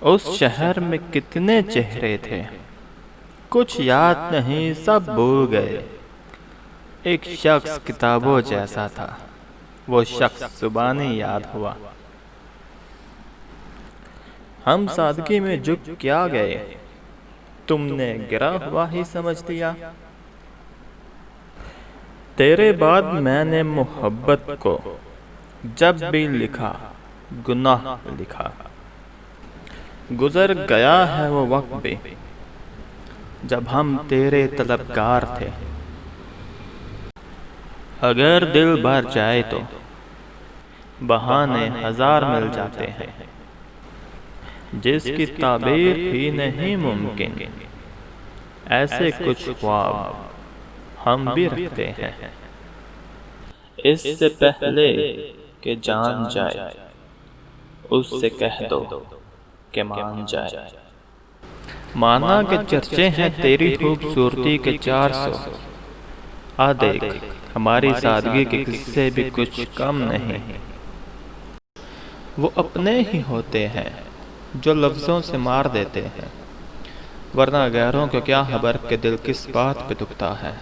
اس شہر میں کتنے چہرے تھے، کچھ یاد نہیں، سب بھول گئے۔ ایک شخص کتابوں جیسا تھا، وہ شخص زبانی یاد ہوا۔ ہم سادگی میں جھک کیا گئے، تم نے گرا ہوا ہی سمجھ لیا۔ تیرے بعد میں نے محبت کو جب بھی لکھا گناہ لکھا۔ گزر گیا ہے وہ وقت بھی جب ہم تیرے طلبگار تھے۔ اگر دل بھر جائے تو بہانے ہزار مل جاتے ہیں، جس کی تعبیر ہی نہیں ممکن، ایسے کچھ خواب ہم بھی رکھتے ہیں۔ اس سے پہلے کہ جان جائے، اس سے کہہ دو کہ مان جائے۔ مانا کہ چرچے ہیں تیری خوبصورتی کے 400، آ دیکھ ہماری سادگی کے قصے بھی کچھ کم نہیں۔ وہ اپنے ہی ہوتے ہیں جو لفظوں سے مار دیتے ہیں، ورنہ غیروں کو کیا خبر کہ دل کس بات پہ دکھتا ہے۔